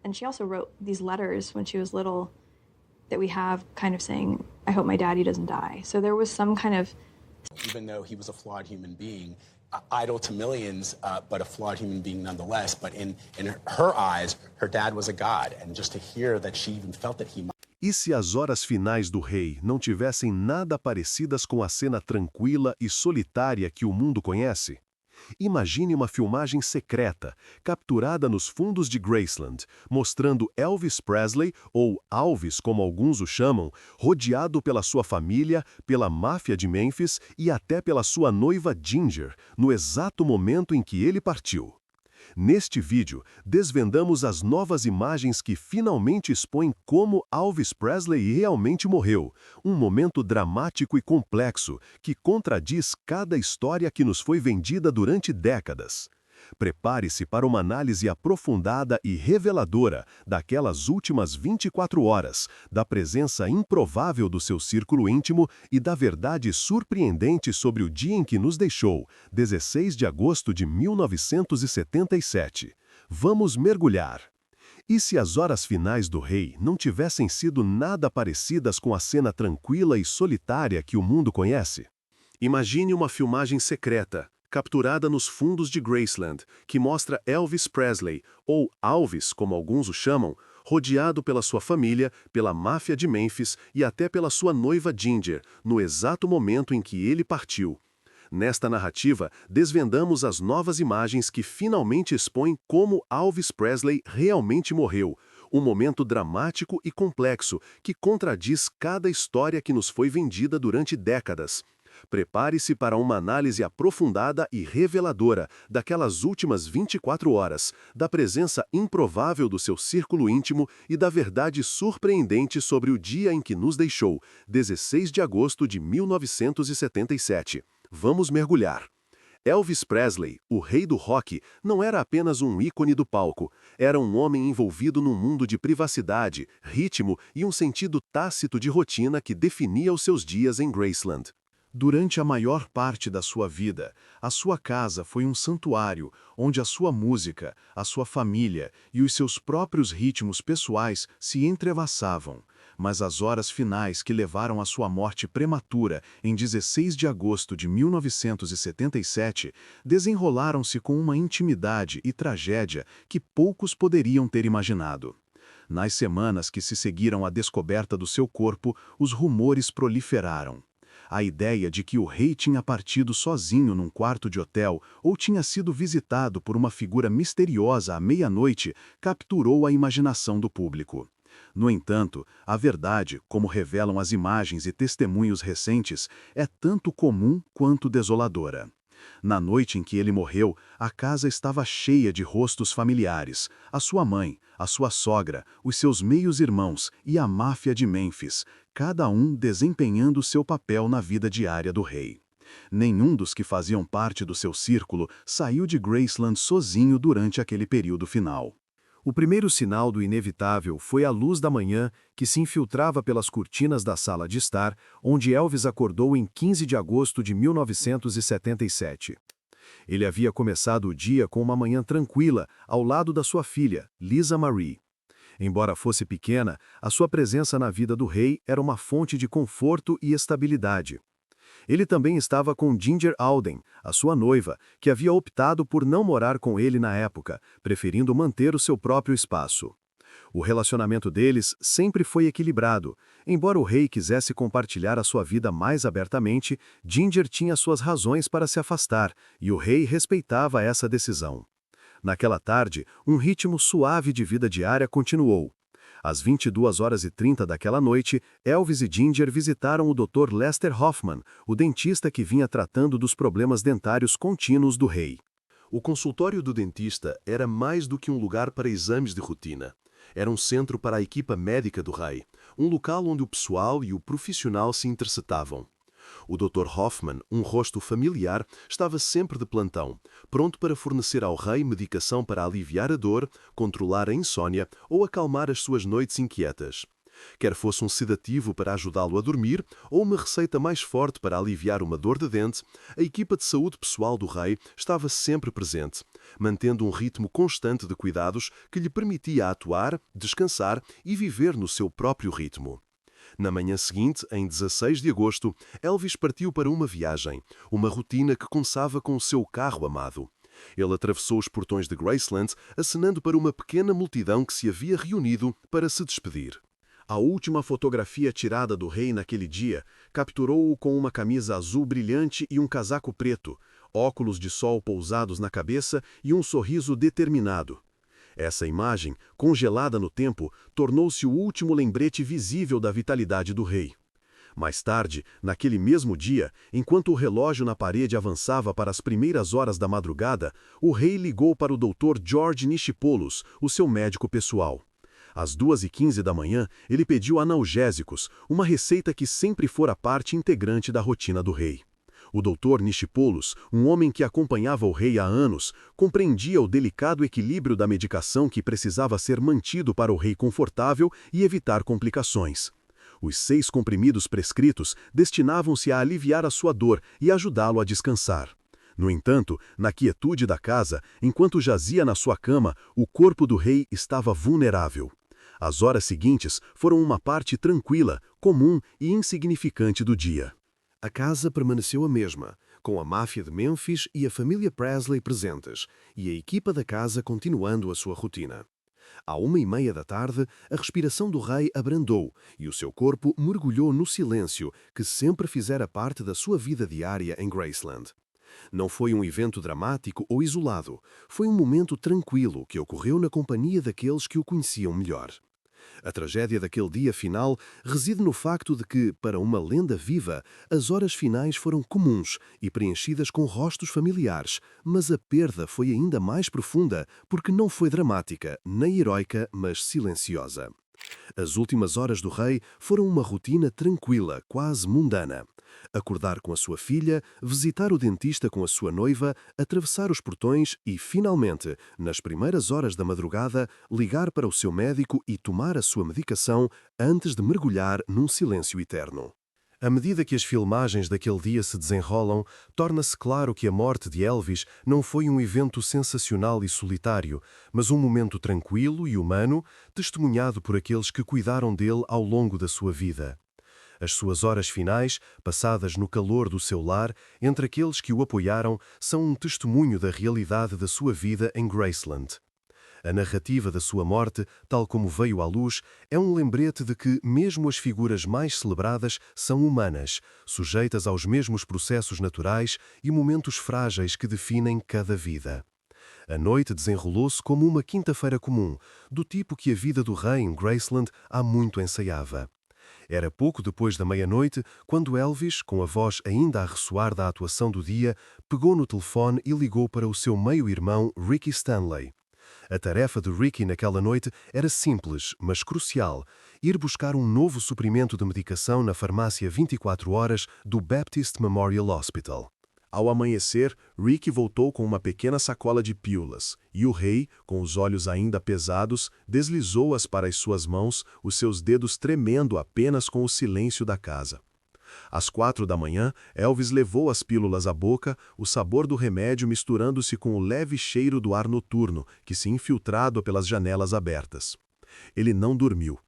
And she also wrote these letters when she was little that we have kind of saying, I hope my daddy doesn't die. So there was some kind of... Even though he was a flawed human being, idol to millions, but a flawed human being nonetheless. But in her eyes, her dad was a god. And just to hear that she even felt that he might... E se as horas finais do rei não tivessem nada parecidas com a cena tranquila e solitária que o mundo conhece? Imagine uma filmagem secreta, capturada nos fundos de Graceland, mostrando Elvis Presley, ou Alvis como alguns o chamam, rodeado pela sua família, pela máfia de Memphis e até pela sua noiva Ginger, no exato momento em que ele partiu. Neste vídeo, desvendamos as novas imagens que finalmente expõem como Elvis Presley realmente morreu, um momento dramático e complexo que contradiz cada história que nos foi vendida durante décadas. Prepare-se para uma análise aprofundada e reveladora daquelas últimas 24 horas, da presença improvável do seu círculo íntimo e da verdade surpreendente sobre o dia em que nos deixou, 16 de agosto de 1977. Vamos mergulhar. E se as horas finais do rei não tivessem sido nada parecidas com a cena tranquila e solitária que o mundo conhece? Imagine uma filmagem secreta, capturada nos fundos de Graceland, que mostra Elvis Presley, ou Alvis, como alguns o chamam, rodeado pela sua família, pela máfia de Memphis e até pela sua noiva Ginger, no exato momento em que ele partiu. Nesta narrativa, desvendamos as novas imagens que finalmente expõem como Elvis Presley realmente morreu, um momento dramático e complexo que contradiz cada história que nos foi vendida durante décadas. Prepare-se para uma análise aprofundada e reveladora daquelas últimas 24 horas, da presença improvável do seu círculo íntimo e da verdade surpreendente sobre o dia em que nos deixou, 16 de agosto de 1977. Vamos mergulhar. Elvis Presley, o rei do rock, não era apenas um ícone do palco. Era um homem envolvido num mundo de privacidade, ritmo e um sentido tácito de rotina que definia os seus dias em Graceland. Durante a maior parte da sua vida, a sua casa foi um santuário onde a sua música, a sua família e os seus próprios ritmos pessoais se entrelaçavam. Mas as horas finais que levaram à sua morte prematura em 16 de agosto de 1977 desenrolaram-se com uma intimidade e tragédia que poucos poderiam ter imaginado. Nas semanas que se seguiram à descoberta do seu corpo, os rumores proliferaram. A ideia de que o rei tinha partido sozinho num quarto de hotel ou tinha sido visitado por uma figura misteriosa à meia-noite capturou a imaginação do público. No entanto, a verdade, como revelam as imagens e testemunhos recentes, é tanto comum quanto desoladora. Na noite em que ele morreu, a casa estava cheia de rostos familiares, a sua mãe, a sua sogra, os seus meios-irmãos e a máfia de Memphis, cada um desempenhando seu papel na vida diária do rei. Nenhum dos que faziam parte do seu círculo saiu de Graceland sozinho durante aquele período final. O primeiro sinal do inevitável foi a luz da manhã que se infiltrava pelas cortinas da sala de estar, onde Elvis acordou em 15 de agosto de 1977. Ele havia começado o dia com uma manhã tranquila, ao lado da sua filha, Lisa Marie. Embora fosse pequena, a sua presença na vida do rei era uma fonte de conforto e estabilidade. Ele também estava com Ginger Alden, a sua noiva, que havia optado por não morar com ele na época, preferindo manter o seu próprio espaço. O relacionamento deles sempre foi equilibrado. Embora o rei quisesse compartilhar a sua vida mais abertamente, Ginger tinha suas razões para se afastar, e o rei respeitava essa decisão. Naquela tarde, um ritmo suave de vida diária continuou. Às 22h30 daquela noite, Elvis e Ginger visitaram o Dr. Lester Hoffman, o dentista que vinha tratando dos problemas dentários contínuos do rei. O consultório do dentista era mais do que um lugar para exames de rotina. Era um centro para a equipa médica do rei, um local onde o pessoal e o profissional se interceptavam. O Dr. Hoffman, um rosto familiar, estava sempre de plantão, pronto para fornecer ao rei medicação para aliviar a dor, controlar a insônia ou acalmar as suas noites inquietas. Quer fosse um sedativo para ajudá-lo a dormir ou uma receita mais forte para aliviar uma dor de dente, a equipa de saúde pessoal do rei estava sempre presente, mantendo um ritmo constante de cuidados que lhe permitia atuar, descansar e viver no seu próprio ritmo. Na manhã seguinte, em 16 de agosto, Elvis partiu para uma viagem, uma rotina que começava com o seu carro amado. Ele atravessou os portões de Graceland, acenando para uma pequena multidão que se havia reunido para se despedir. A última fotografia tirada do rei naquele dia capturou-o com uma camisa azul brilhante e um casaco preto, óculos de sol pousados na cabeça e um sorriso determinado. Essa imagem, congelada no tempo, tornou-se o último lembrete visível da vitalidade do rei. Mais tarde, naquele mesmo dia, enquanto o relógio na parede avançava para as primeiras horas da madrugada, o rei ligou para o Dr. George Nichipoulos, o seu médico pessoal. Às 2h15 da manhã, ele pediu analgésicos, uma receita que sempre fora parte integrante da rotina do rei. O Dr. Nichipoulos, um homem que acompanhava o rei há anos, compreendia o delicado equilíbrio da medicação que precisava ser mantido para o rei confortável e evitar complicações. Os 6 comprimidos prescritos destinavam-se a aliviar a sua dor e ajudá-lo a descansar. No entanto, na quietude da casa, enquanto jazia na sua cama, o corpo do rei estava vulnerável. As horas seguintes foram uma parte tranquila, comum e insignificante do dia. A casa permaneceu a mesma, com a máfia de Memphis e a família Presley presentes, e a equipa da casa continuando a sua rotina. À 1h30 da tarde, a respiração do rei abrandou e o seu corpo mergulhou no silêncio que sempre fizera parte da sua vida diária em Graceland. Não foi um evento dramático ou isolado, foi um momento tranquilo que ocorreu na companhia daqueles que o conheciam melhor. A tragédia daquele dia final reside no facto de que, para uma lenda viva, as horas finais foram comuns e preenchidas com rostos familiares, mas a perda foi ainda mais profunda porque não foi dramática, nem heroica, mas silenciosa. As últimas horas do rei foram uma rotina tranquila, quase mundana. Acordar com a sua filha, visitar o dentista com a sua noiva, atravessar os portões e, finalmente, nas primeiras horas da madrugada, ligar para o seu médico e tomar a sua medicação antes de mergulhar num silêncio eterno. À medida que as filmagens daquele dia se desenrolam, torna-se claro que a morte de Elvis não foi um evento sensacional e solitário, mas um momento tranquilo e humano, testemunhado por aqueles que cuidaram dele ao longo da sua vida. As suas horas finais, passadas no calor do seu lar, entre aqueles que o apoiaram, são um testemunho da realidade da sua vida em Graceland. A narrativa da sua morte, tal como veio à luz, é um lembrete de que mesmo as figuras mais celebradas são humanas, sujeitas aos mesmos processos naturais e momentos frágeis que definem cada vida. A noite desenrolou-se como uma quinta-feira comum, do tipo que a vida do rei em Graceland há muito ensaiava. Era pouco depois da meia-noite, quando Elvis, com a voz ainda a ressoar da atuação do dia, pegou no telefone e ligou para o seu meio-irmão Ricky Stanley. A tarefa de Ricky naquela noite era simples, mas crucial: ir buscar um novo suprimento de medicação na farmácia 24 horas do Baptist Memorial Hospital. Ao amanhecer, Ricky voltou com uma pequena sacola de pílulas, e o rei, com os olhos ainda pesados, deslizou-as para as suas mãos, os seus dedos tremendo apenas com o silêncio da casa. Às 4 da manhã, Elvis levou as pílulas à boca, o sabor do remédio misturando-se com o leve cheiro do ar noturno, que se infiltrava pelas janelas abertas. Ele não dormiu.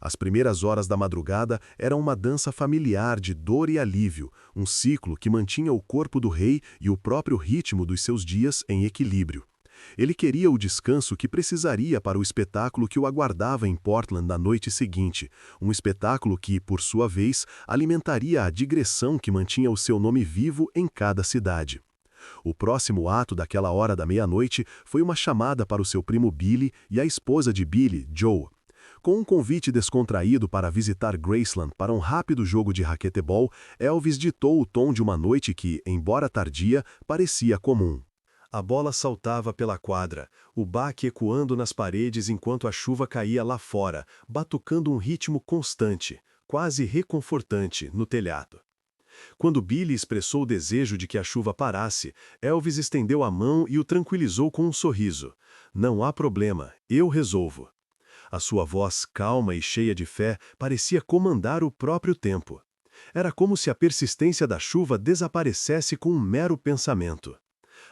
As primeiras horas da madrugada eram uma dança familiar de dor e alívio, um ciclo que mantinha o corpo do rei e o próprio ritmo dos seus dias em equilíbrio. Ele queria o descanso que precisaria para o espetáculo que o aguardava em Portland na noite seguinte, um espetáculo que, por sua vez, alimentaria a digressão que mantinha o seu nome vivo em cada cidade. O próximo ato daquela hora da meia-noite foi uma chamada para o seu primo Billy e a esposa de Billy, Joe. Com um convite descontraído para visitar Graceland para um rápido jogo de raquetebol, Elvis ditou o tom de uma noite que, embora tardia, parecia comum. A bola saltava pela quadra, o baque ecoando nas paredes enquanto a chuva caía lá fora, batucando um ritmo constante, quase reconfortante, no telhado. Quando Billy expressou o desejo de que a chuva parasse, Elvis estendeu a mão e o tranquilizou com um sorriso. "Não há problema, eu resolvo." A sua voz calma e cheia de fé parecia comandar o próprio tempo. Era como se a persistência da chuva desaparecesse com um mero pensamento.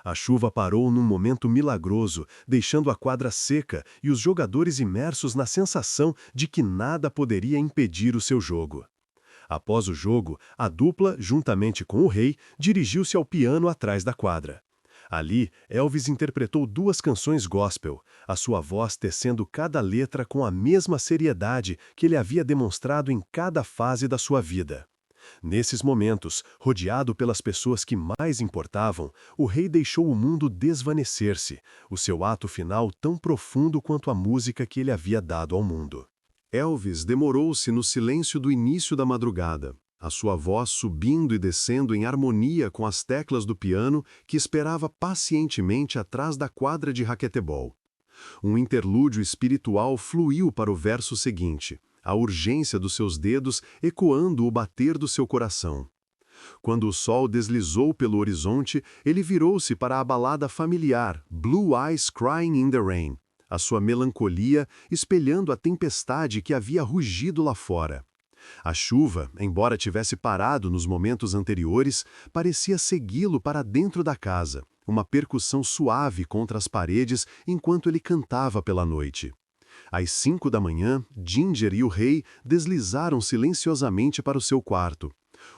A chuva parou num momento milagroso, deixando a quadra seca e os jogadores imersos na sensação de que nada poderia impedir o seu jogo. Após o jogo, a dupla, juntamente com o rei, dirigiu-se ao piano atrás da quadra. Ali, Elvis interpretou 2 canções gospel, a sua voz tecendo cada letra com a mesma seriedade que ele havia demonstrado em cada fase da sua vida. Nesses momentos, rodeado pelas pessoas que mais importavam, o rei deixou o mundo desvanecer-se, o seu ato final tão profundo quanto a música que ele havia dado ao mundo. Elvis demorou-se no silêncio do início da madrugada, a sua voz subindo e descendo em harmonia com as teclas do piano que esperava pacientemente atrás da quadra de raquetebol. Um interlúdio espiritual fluiu para o verso seguinte, a urgência dos seus dedos ecoando o bater do seu coração. Quando o sol deslizou pelo horizonte, ele virou-se para a balada familiar Blue Eyes Crying in the Rain, a sua melancolia espelhando a tempestade que havia rugido lá fora. A chuva, embora tivesse parado nos momentos anteriores, parecia segui-lo para dentro da casa, uma percussão suave contra as paredes enquanto ele cantava pela noite. Às 5 da manhã, Ginger e o rei deslizaram silenciosamente para o seu quarto.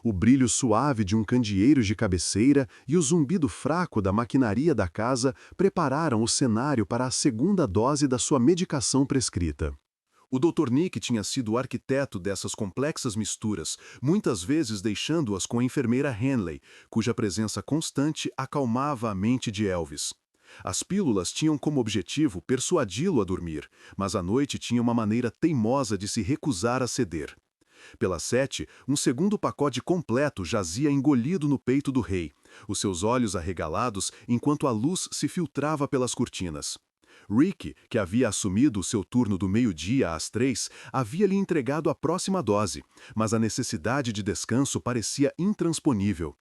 O brilho suave de um candeeiro de cabeceira e o zumbido fraco da maquinaria da casa prepararam o cenário para a segunda dose da sua medicação prescrita. O Dr. Nick tinha sido o arquiteto dessas complexas misturas, muitas vezes deixando-as com a enfermeira Henley, cuja presença constante acalmava a mente de Elvis. As pílulas tinham como objetivo persuadi-lo a dormir, mas a noite tinha uma maneira teimosa de se recusar a ceder. Pelas 7, um segundo pacote completo jazia engolido no peito do rei, os seus olhos arregalados enquanto a luz se filtrava pelas cortinas. Rick, que havia assumido o seu turno do meio-dia às 3, havia lhe entregado a próxima dose, mas a necessidade de descanso parecia intransponível.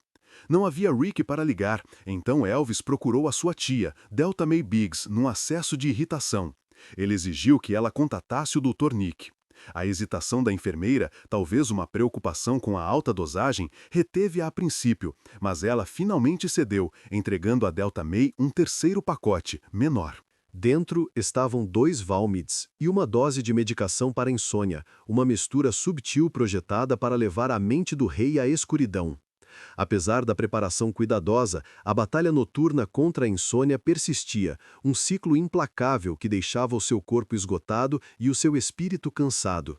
Não havia Rick para ligar, então Elvis procurou a sua tia, Delta May Biggs, num acesso de irritação. Ele exigiu que ela contatasse o Dr. Nick. A hesitação da enfermeira, talvez uma preocupação com a alta dosagem, reteve-a a princípio, mas ela finalmente cedeu, entregando a Delta May um terceiro pacote, menor. Dentro estavam 2 Valmids e uma dose de medicação para insônia, uma mistura subtil projetada para levar a mente do rei à escuridão. Apesar da preparação cuidadosa, a batalha noturna contra a insônia persistia, um ciclo implacável que deixava o seu corpo esgotado e o seu espírito cansado.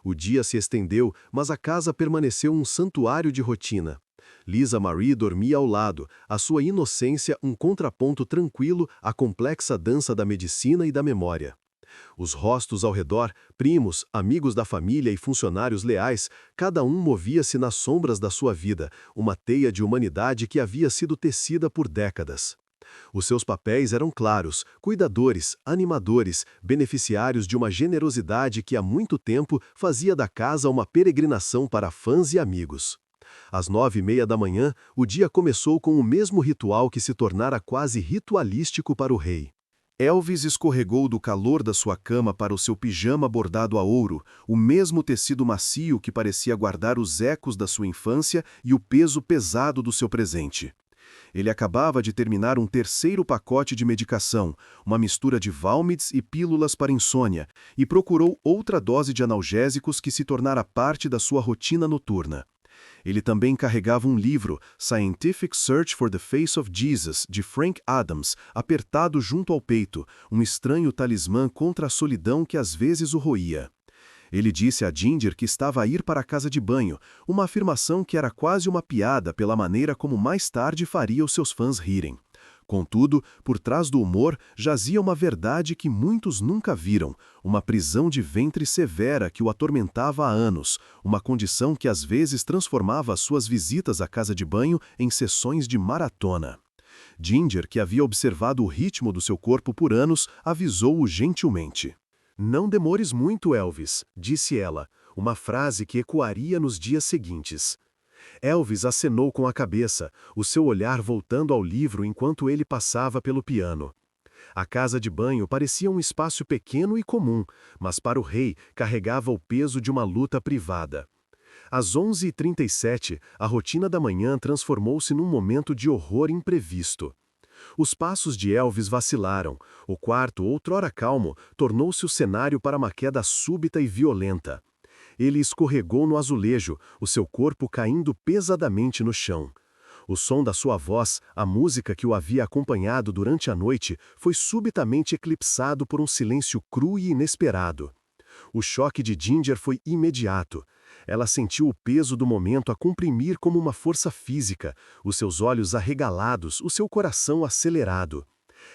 O dia se estendeu, mas a casa permaneceu um santuário de rotina. Lisa Marie dormia ao lado, a sua inocência um contraponto tranquilo à complexa dança da medicina e da memória. Os rostos ao redor, primos, amigos da família e funcionários leais, cada um movia-se nas sombras da sua vida, uma teia de humanidade que havia sido tecida por décadas. Os seus papéis eram claros, cuidadores, animadores, beneficiários de uma generosidade que há muito tempo fazia da casa uma peregrinação para fãs e amigos. Às 9h30 da manhã, o dia começou com o mesmo ritual que se tornara quase ritualístico para o rei. Elvis escorregou do calor da sua cama para o seu pijama bordado a ouro, o mesmo tecido macio que parecia guardar os ecos da sua infância e o peso pesado do seu presente. Ele acabava de terminar um terceiro pacote de medicação, uma mistura de Valmids e pílulas para insônia, e procurou outra dose de analgésicos que se tornara parte da sua rotina noturna. Ele também carregava um livro, Scientific Search for the Face of Jesus, de Frank Adams, apertado junto ao peito, um estranho talismã contra a solidão que às vezes o roía. Ele disse a Ginger que estava a ir para a casa de banho, uma afirmação que era quase uma piada pela maneira como mais tarde faria os seus fãs rirem. Contudo, por trás do humor jazia uma verdade que muitos nunca viram, uma prisão de ventre severa que o atormentava há anos, uma condição que às vezes transformava as suas visitas à casa de banho em sessões de maratona. Ginger, que havia observado o ritmo do seu corpo por anos, avisou-o gentilmente. "Não demores muito, Elvis", disse ela, uma frase que ecoaria nos dias seguintes. Elvis acenou com a cabeça, o seu olhar voltando ao livro enquanto ele passava pelo piano. A casa de banho parecia um espaço pequeno e comum, mas para o rei carregava o peso de uma luta privada. Às 11h37, a rotina da manhã transformou-se num momento de horror imprevisto. Os passos de Elvis vacilaram. O quarto, outrora calmo, tornou-se o cenário para uma queda súbita e violenta. Ele escorregou no azulejo, o seu corpo caindo pesadamente no chão. O som da sua voz, a música que o havia acompanhado durante a noite, foi subitamente eclipsado por um silêncio cru e inesperado. O choque de Ginger foi imediato. Ela sentiu o peso do momento a comprimir como uma força física, os seus olhos arregalados, o seu coração acelerado.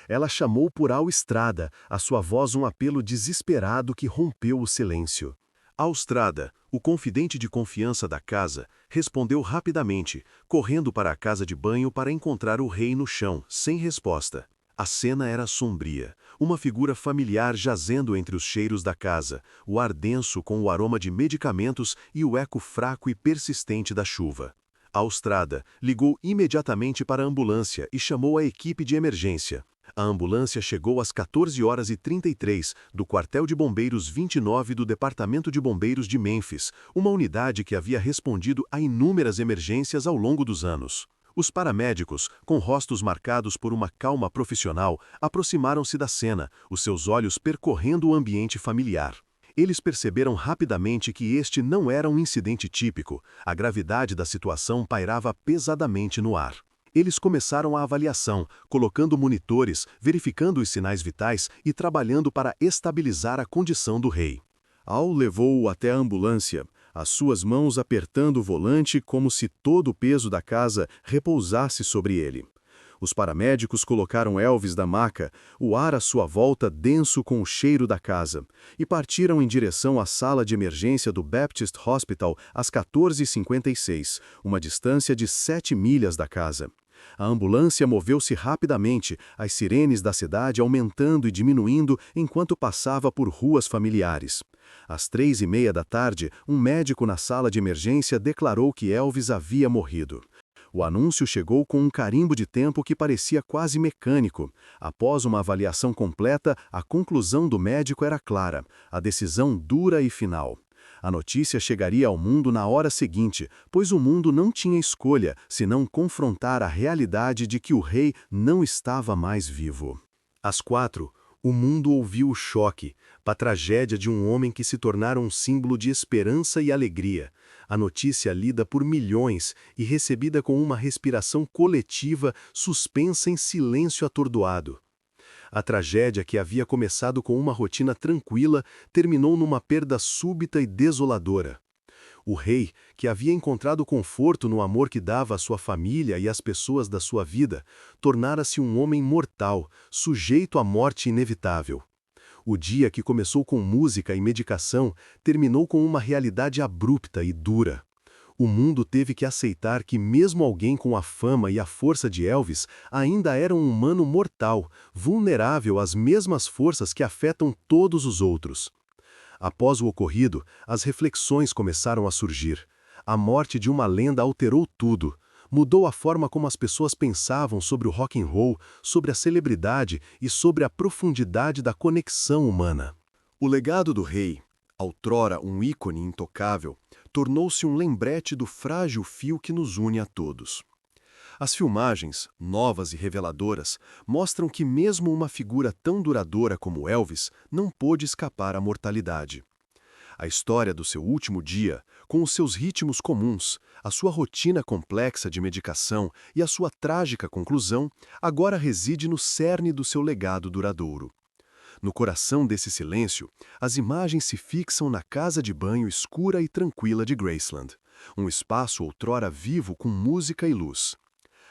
Ela chamou por Alstrada, a sua voz um apelo desesperado que rompeu o silêncio. Alstrada, o confidente de confiança da casa, respondeu rapidamente, correndo para a casa de banho para encontrar o rei no chão, sem resposta. A cena era sombria, uma figura familiar jazendo entre os cheiros da casa, o ar denso com o aroma de medicamentos e o eco fraco e persistente da chuva. Alstrada ligou imediatamente para a ambulância e chamou a equipe de emergência. A ambulância chegou às 14h33 do quartel de bombeiros 29 do Departamento de Bombeiros de Memphis, uma unidade que havia respondido a inúmeras emergências ao longo dos anos. Os paramédicos, com rostos marcados por uma calma profissional, aproximaram-se da cena, os seus olhos percorrendo o ambiente familiar. Eles perceberam rapidamente que este não era um incidente típico, a gravidade da situação pairava pesadamente no ar. Eles começaram a avaliação, colocando monitores, verificando os sinais vitais e trabalhando para estabilizar a condição do rei. Al levou-o até a ambulância, as suas mãos apertando o volante como se todo o peso da casa repousasse sobre ele. Os paramédicos colocaram Elvis da maca, o ar à sua volta denso com o cheiro da casa, e partiram em direção à sala de emergência do Baptist Hospital às 14h56, uma distância de 7 milhas da casa. A ambulância moveu-se rapidamente, as sirenes da cidade aumentando e diminuindo enquanto passava por ruas familiares. Às 3h30 da tarde, um médico na sala de emergência declarou que Elvis havia morrido. O anúncio chegou com um carimbo de tempo que parecia quase mecânico. Após uma avaliação completa, a conclusão do médico era clara, a decisão dura e final. A notícia chegaria ao mundo na hora seguinte, pois o mundo não tinha escolha senão confrontar a realidade de que o rei não estava mais vivo. Às 4h, o mundo ouviu o choque, a tragédia de um homem que se tornara um símbolo de esperança e alegria. A notícia lida por milhões e recebida com uma respiração coletiva suspensa em silêncio atordoado. A tragédia que havia começado com uma rotina tranquila terminou numa perda súbita e desoladora. O rei, que havia encontrado conforto no amor que dava à sua família e às pessoas da sua vida, tornara-se um homem mortal, sujeito à morte inevitável. O dia que começou com música e medicação terminou com uma realidade abrupta e dura. O mundo teve que aceitar que mesmo alguém com a fama e a força de Elvis ainda era um humano mortal, vulnerável às mesmas forças que afetam todos os outros. Após o ocorrido, as reflexões começaram a surgir. A morte de uma lenda alterou tudo. Mudou a forma como as pessoas pensavam sobre o rock and roll, sobre a celebridade e sobre a profundidade da conexão humana. O legado do rei, outrora um ícone intocável, tornou-se um lembrete do frágil fio que nos une a todos. As filmagens, novas e reveladoras, mostram que mesmo uma figura tão duradoura como Elvis não pôde escapar à mortalidade. A história do seu último dia, com os seus ritmos comuns, a sua rotina complexa de medicação e a sua trágica conclusão, agora reside no cerne do seu legado duradouro. No coração desse silêncio, as imagens se fixam na casa de banho escura e tranquila de Graceland, um espaço outrora vivo com música e luz.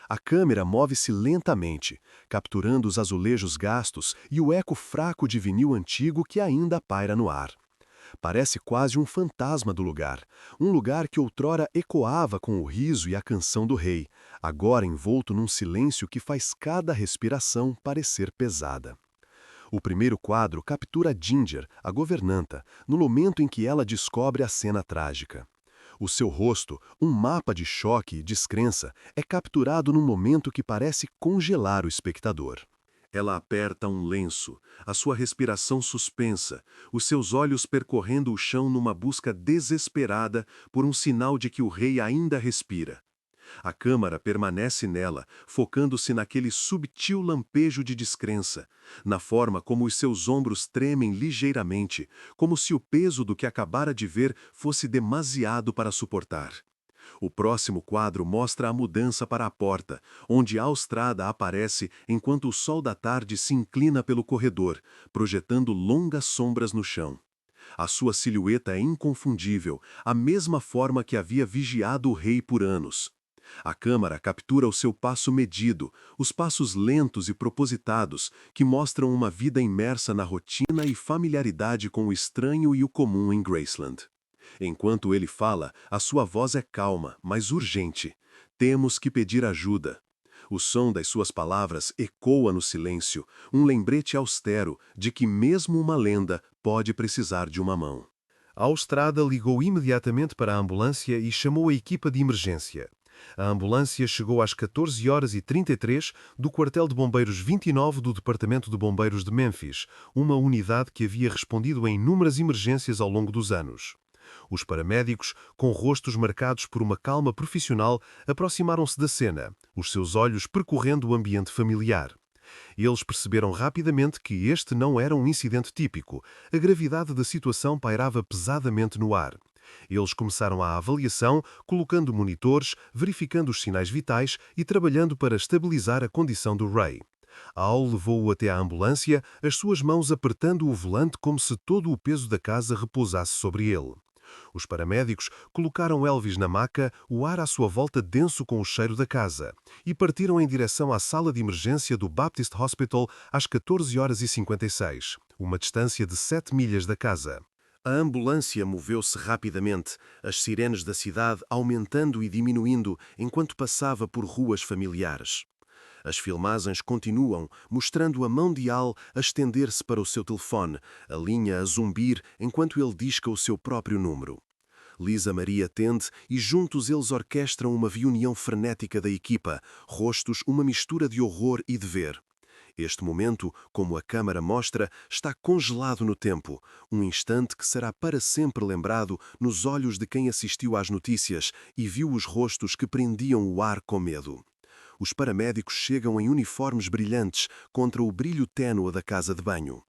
A câmera move-se lentamente, capturando os azulejos gastos e o eco fraco de vinil antigo que ainda paira no ar. Parece quase um fantasma do lugar, um lugar que outrora ecoava com o riso e a canção do rei, agora envolto num silêncio que faz cada respiração parecer pesada. O primeiro quadro captura Ginger, a governanta, no momento em que ela descobre a cena trágica. O seu rosto, um mapa de choque e descrença, é capturado num momento que parece congelar o espectador. Ela aperta um lenço, a sua respiração suspensa, os seus olhos percorrendo o chão numa busca desesperada por um sinal de que o rei ainda respira. A câmara permanece nela, focando-se naquele subtil lampejo de descrença, na forma como os seus ombros tremem ligeiramente, como se o peso do que acabara de ver fosse demasiado para suportar. O próximo quadro mostra a mudança para a porta, onde Austrada aparece enquanto o sol da tarde se inclina pelo corredor, projetando longas sombras no chão. A sua silhueta é inconfundível, a mesma forma que havia vigiado o rei por anos. A câmara captura o seu passo medido, os passos lentos e propositados, que mostram uma vida imersa na rotina e familiaridade com o estranho e o comum em Graceland. Enquanto ele fala, a sua voz é calma, mas urgente. Temos que pedir ajuda. O som das suas palavras ecoa no silêncio, um lembrete austero de que mesmo uma lenda pode precisar de uma mão. Austrada ligou imediatamente para a ambulância e chamou a equipa de emergência. A ambulância chegou às 14h33 do quartel de bombeiros 29 do Departamento de Bombeiros de Memphis, uma unidade que havia respondido a inúmeras emergências ao longo dos anos. Os paramédicos, com rostos marcados por uma calma profissional, aproximaram-se da cena, os seus olhos percorrendo o ambiente familiar. Eles perceberam rapidamente que este não era um incidente típico. A gravidade da situação pairava pesadamente no ar. Eles começaram a avaliação, colocando monitores, verificando os sinais vitais e trabalhando para estabilizar a condição do Ray. Al levou-o até à ambulância, as suas mãos apertando o volante como se todo o peso da casa repousasse sobre ele. Os paramédicos colocaram Elvis na maca, o ar à sua volta denso com o cheiro da casa, e partiram em direção à sala de emergência do Baptist Hospital às 14h56, uma distância de 7 milhas da casa. A ambulância moveu-se rapidamente, as sirenes da cidade aumentando e diminuindo enquanto passava por ruas familiares. As filmagens continuam, mostrando a mão de Al a estender-se para o seu telefone, a linha a zumbir enquanto ele disca o seu próprio número. Lisa Maria atende e juntos eles orquestram uma reunião frenética da equipa, rostos uma mistura de horror e dever. Este momento, como a câmara mostra, está congelado no tempo, um instante que será para sempre lembrado nos olhos de quem assistiu às notícias e viu os rostos que prendiam o ar com medo. Os paramédicos chegam em uniformes brilhantes contra o brilho ténue da casa de banho.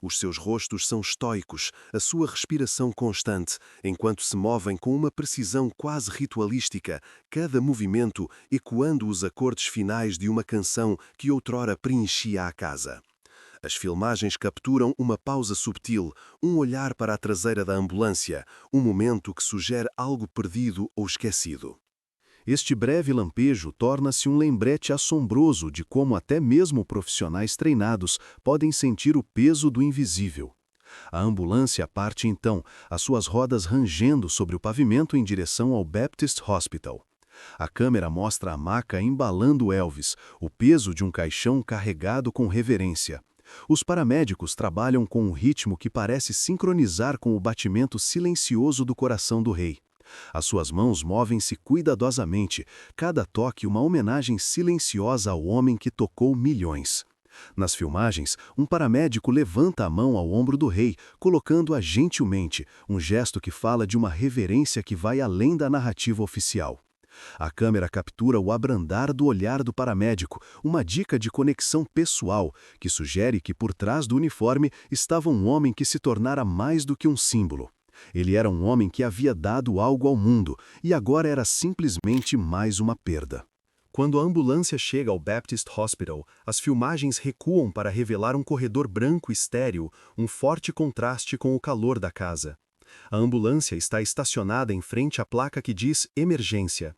Os seus rostos são estoicos, a sua respiração constante, enquanto se movem com uma precisão quase ritualística, cada movimento ecoando os acordes finais de uma canção que outrora preenchia a casa. As filmagens capturam uma pausa subtil, um olhar para a traseira da ambulância, um momento que sugere algo perdido ou esquecido. Este breve lampejo torna-se um lembrete assombroso de como até mesmo profissionais treinados podem sentir o peso do invisível. A ambulância parte então, as suas rodas rangendo sobre o pavimento em direção ao Baptist Hospital. A câmera mostra a maca embalando Elvis, o peso de um caixão carregado com reverência. Os paramédicos trabalham com um ritmo que parece sincronizar com o batimento silencioso do coração do rei. As suas mãos movem-se cuidadosamente, cada toque uma homenagem silenciosa ao homem que tocou milhões. Nas filmagens, um paramédico levanta a mão ao ombro do rei, colocando-a gentilmente, um gesto que fala de uma reverência que vai além da narrativa oficial. A câmera captura o abrandar do olhar do paramédico, uma dica de conexão pessoal, que sugere que por trás do uniforme estava um homem que se tornara mais do que um símbolo. Ele era um homem que havia dado algo ao mundo, e agora era simplesmente mais uma perda. Quando a ambulância chega ao Baptist Hospital, as filmagens recuam para revelar um corredor branco estéril, um forte contraste com o calor da casa. A ambulância está estacionada em frente à placa que diz emergência.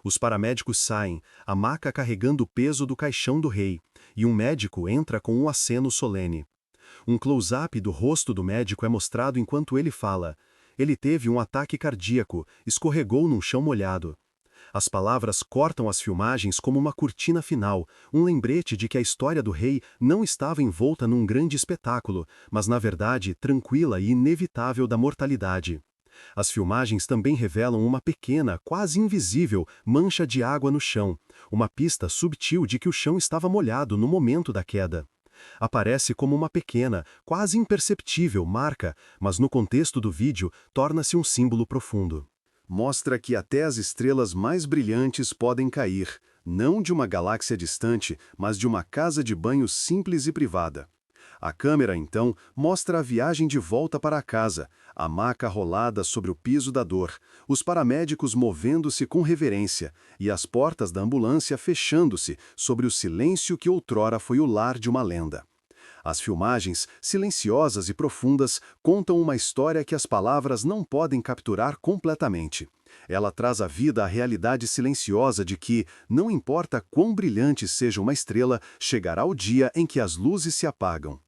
Os paramédicos saem, a maca carregando o peso do caixão do rei, e um médico entra com um aceno solene. Um close-up do rosto do médico é mostrado enquanto ele fala. Ele teve um ataque cardíaco, escorregou num chão molhado. As palavras cortam as filmagens como uma cortina final, um lembrete de que a história do rei não estava envolta num grande espetáculo, mas na verdade tranquila e inevitável da mortalidade. As filmagens também revelam uma pequena, quase invisível, mancha de água no chão, uma pista subtil de que o chão estava molhado no momento da queda. Aparece como uma pequena, quase imperceptível marca, mas no contexto do vídeo torna-se um símbolo profundo. Mostra que até as estrelas mais brilhantes podem cair, não de uma galáxia distante, mas de uma casa de banho simples e privada. A câmera, então, mostra a viagem de volta para a casa, a maca rolada sobre o piso da dor, os paramédicos movendo-se com reverência e as portas da ambulância fechando-se sobre o silêncio que outrora foi o lar de uma lenda. As filmagens, silenciosas e profundas, contam uma história que as palavras não podem capturar completamente. Ela traz à vida a realidade silenciosa de que, não importa quão brilhante seja uma estrela, chegará o dia em que as luzes se apagam.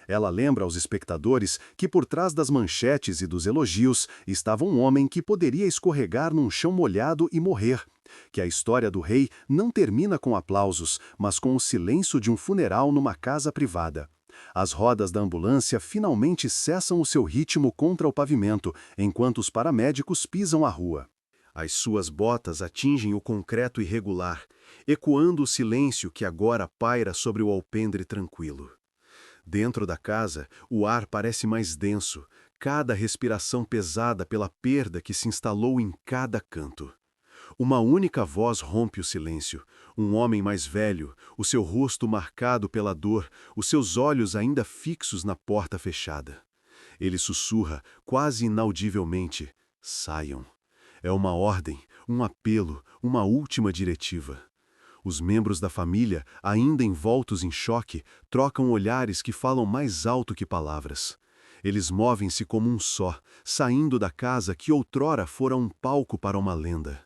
Ela lembra aos espectadores que por trás das manchetes e dos elogios estava um homem que poderia escorregar num chão molhado e morrer. Que a história do rei não termina com aplausos, mas com o silêncio de um funeral numa casa privada. As rodas da ambulância finalmente cessam o seu ritmo contra o pavimento, enquanto os paramédicos pisam a rua. As suas botas atingem o concreto irregular, ecoando o silêncio que agora paira sobre o alpendre tranquilo. Dentro da casa, o ar parece mais denso, cada respiração pesada pela perda que se instalou em cada canto. Uma única voz rompe o silêncio, um homem mais velho, o seu rosto marcado pela dor, os seus olhos ainda fixos na porta fechada. Ele sussurra, quase inaudivelmente, saiam. É uma ordem, um apelo, uma última diretiva. Os membros da família, ainda envoltos em choque, trocam olhares que falam mais alto que palavras. Eles movem-se como um só, saindo da casa que outrora fora um palco para uma lenda.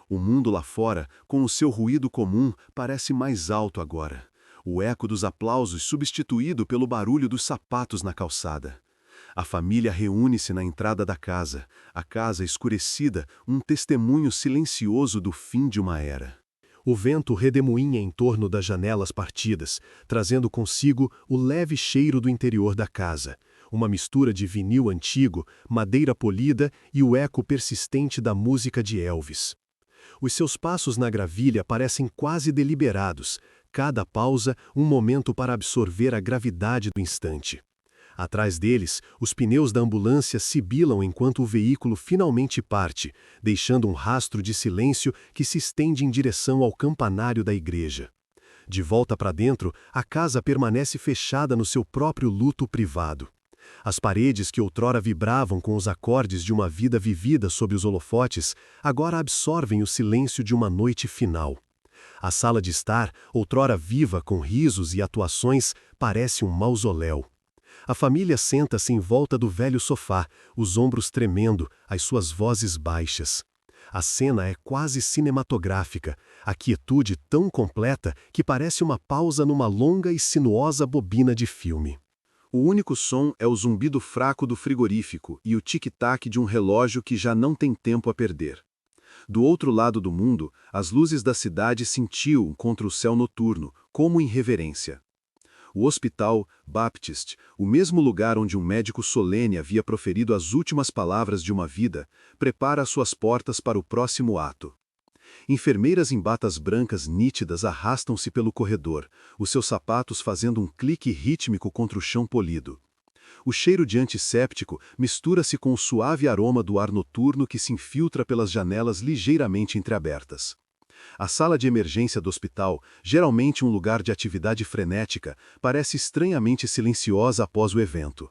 O mundo lá fora, com o seu ruído comum, parece mais alto agora. O eco dos aplausos substituído pelo barulho dos sapatos na calçada. A família reúne-se na entrada da casa, a casa escurecida, um testemunho silencioso do fim de uma era. O vento redemoinha em torno das janelas partidas, trazendo consigo o leve cheiro do interior da casa, uma mistura de vinil antigo, madeira polida e o eco persistente da música de Elvis. Os seus passos na gravilha parecem quase deliberados, cada pausa um momento para absorver a gravidade do instante. Atrás deles, os pneus da ambulância sibilam enquanto o veículo finalmente parte, deixando um rastro de silêncio que se estende em direção ao campanário da igreja. De volta para dentro, a casa permanece fechada no seu próprio luto privado. As paredes que outrora vibravam com os acordes de uma vida vivida sob os holofotes, agora absorvem o silêncio de uma noite final. A sala de estar, outrora viva com risos e atuações, parece um mausoléu. A família senta-se em volta do velho sofá, os ombros tremendo, as suas vozes baixas. A cena é quase cinematográfica, a quietude tão completa que parece uma pausa numa longa e sinuosa bobina de filme. O único som é o zumbido fraco do frigorífico e o tic-tac de um relógio que já não tem tempo a perder. Do outro lado do mundo, as luzes da cidade cintilam contra o céu noturno, como em reverência. O Hospital Baptist, o mesmo lugar onde um médico solene havia proferido as últimas palavras de uma vida, prepara suas portas para o próximo ato. Enfermeiras em batas brancas nítidas arrastam-se pelo corredor, os seus sapatos fazendo um clique rítmico contra o chão polido. O cheiro de antisséptico mistura-se com o suave aroma do ar noturno que se infiltra pelas janelas ligeiramente entreabertas. A sala de emergência do hospital, geralmente um lugar de atividade frenética, parece estranhamente silenciosa após o evento.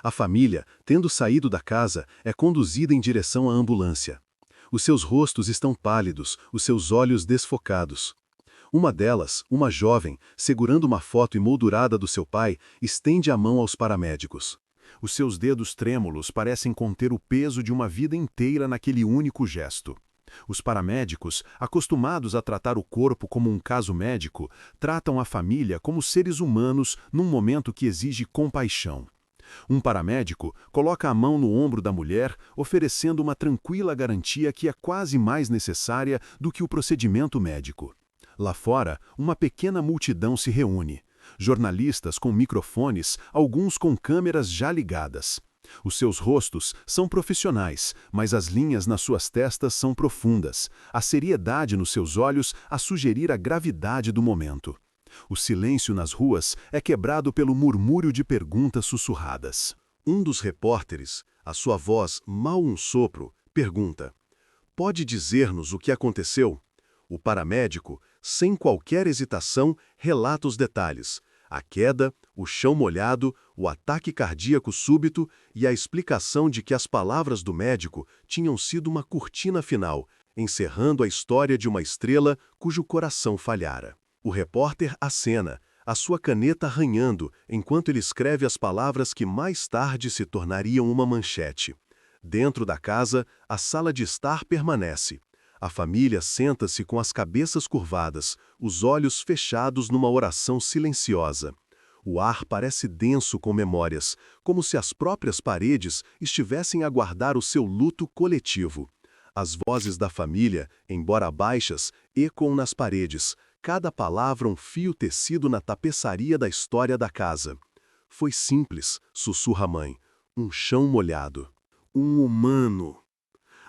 A família, tendo saído da casa, é conduzida em direção à ambulância. Os seus rostos estão pálidos, os seus olhos desfocados. Uma delas, uma jovem, segurando uma foto emoldurada do seu pai, estende a mão aos paramédicos. Os seus dedos trêmulos parecem conter o peso de uma vida inteira naquele único gesto. Os paramédicos, acostumados a tratar o corpo como um caso médico, tratam a família como seres humanos num momento que exige compaixão. Um paramédico coloca a mão no ombro da mulher, oferecendo uma tranquila garantia que é quase mais necessária do que o procedimento médico. Lá fora, uma pequena multidão se reúne. Jornalistas com microfones, alguns com câmeras já ligadas. Os seus rostos são profissionais, mas as linhas nas suas testas são profundas, a seriedade nos seus olhos a sugerir a gravidade do momento. O silêncio nas ruas é quebrado pelo murmúrio de perguntas sussurradas. Um dos repórteres, a sua voz mal um sopro, pergunta: "Pode dizer-nos o que aconteceu?" O paramédico, sem qualquer hesitação, relata os detalhes: a queda, o chão molhado, o ataque cardíaco súbito e a explicação de que as palavras do médico tinham sido uma cortina final, encerrando a história de uma estrela cujo coração falhara. O repórter acena, a sua caneta arranhando, enquanto ele escreve as palavras que mais tarde se tornariam uma manchete. Dentro da casa, a sala de estar permanece. A família senta-se com as cabeças curvadas, os olhos fechados numa oração silenciosa. O ar parece denso com memórias, como se as próprias paredes estivessem a guardar o seu luto coletivo. As vozes da família, embora baixas, ecoam nas paredes, cada palavra um fio tecido na tapeçaria da história da casa. Foi simples, sussurra a mãe. Um chão molhado. Um humano.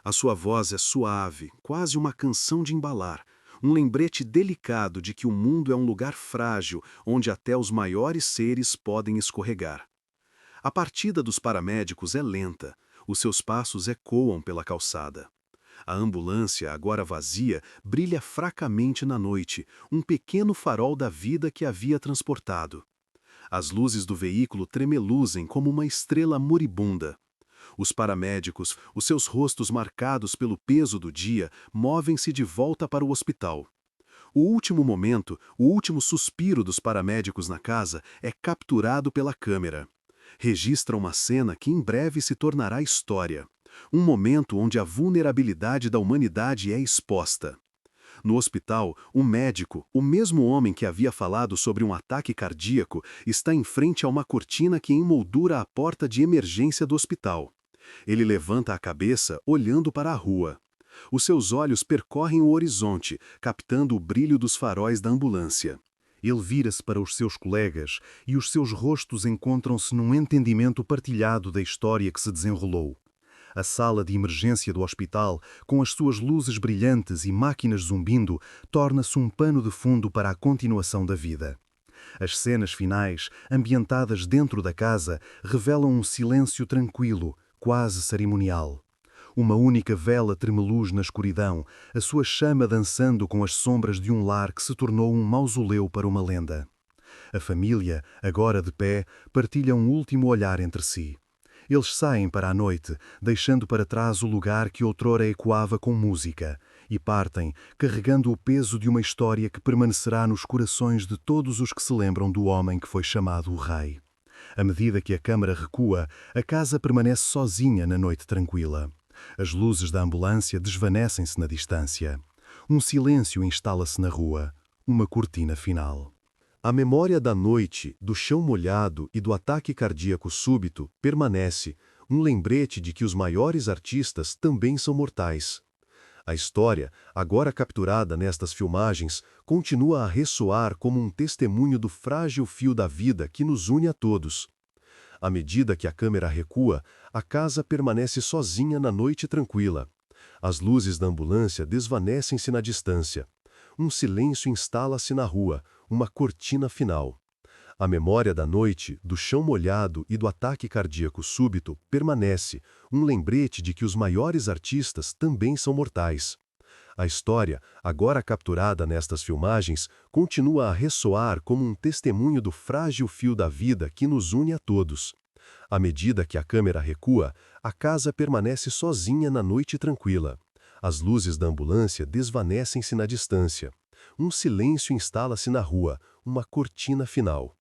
A sua voz é suave, quase uma canção de embalar, um lembrete delicado de que o mundo é um lugar frágil, onde até os maiores seres podem escorregar. A partida dos paramédicos é lenta, os seus passos ecoam pela calçada. A ambulância, agora vazia, brilha fracamente na noite, um pequeno farol da vida que havia transportado. As luzes do veículo tremeluzem como uma estrela moribunda. Os paramédicos, os seus rostos marcados pelo peso do dia, movem-se de volta para o hospital. O último momento, o último suspiro dos paramédicos na casa é capturado pela câmera. Registra uma cena que em breve se tornará história. Um momento onde a vulnerabilidade da humanidade é exposta. No hospital, o médico, o mesmo homem que havia falado sobre um ataque cardíaco, está em frente a uma cortina que emoldura a porta de emergência do hospital. Ele levanta a cabeça, olhando para a rua. Os seus olhos percorrem o horizonte, captando o brilho dos faróis da ambulância. Ele vira-se para os seus colegas e os seus rostos encontram-se num entendimento partilhado da história que se desenrolou. A sala de emergência do hospital, com as suas luzes brilhantes e máquinas zumbindo, torna-se um pano de fundo para a continuação da vida. As cenas finais, ambientadas dentro da casa, revelam um silêncio tranquilo, quase cerimonial. Uma única vela tremeluz na escuridão, a sua chama dançando com as sombras de um lar que se tornou um mausoleu para uma lenda. A família, agora de pé, partilha um último olhar entre si. Eles saem para a noite, deixando para trás o lugar que outrora ecoava com música, e partem, carregando o peso de uma história que permanecerá nos corações de todos os que se lembram do homem que foi chamado o Rei. À medida que a câmara recua, a casa permanece sozinha na noite tranquila. As luzes da ambulância desvanecem-se na distância. Um silêncio instala-se na rua, uma cortina final. A memória da noite, do chão molhado e do ataque cardíaco súbito permanece, um lembrete de que os maiores artistas também são mortais. A história, agora capturada nestas filmagens, continua a ressoar como um testemunho do frágil fio da vida que nos une a todos. À medida que a câmera recua, a casa permanece sozinha na noite tranquila. As luzes da ambulância desvanecem-se na distância. Um silêncio instala-se na rua, uma cortina final. A memória da noite, do chão molhado e do ataque cardíaco súbito permanece, um lembrete de que os maiores artistas também são mortais. A história, agora capturada nestas filmagens, continua a ressoar como um testemunho do frágil fio da vida que nos une a todos. À medida que a câmera recua, a casa permanece sozinha na noite tranquila. As luzes da ambulância desvanecem-se na distância. Um silêncio instala-se na rua, uma cortina final.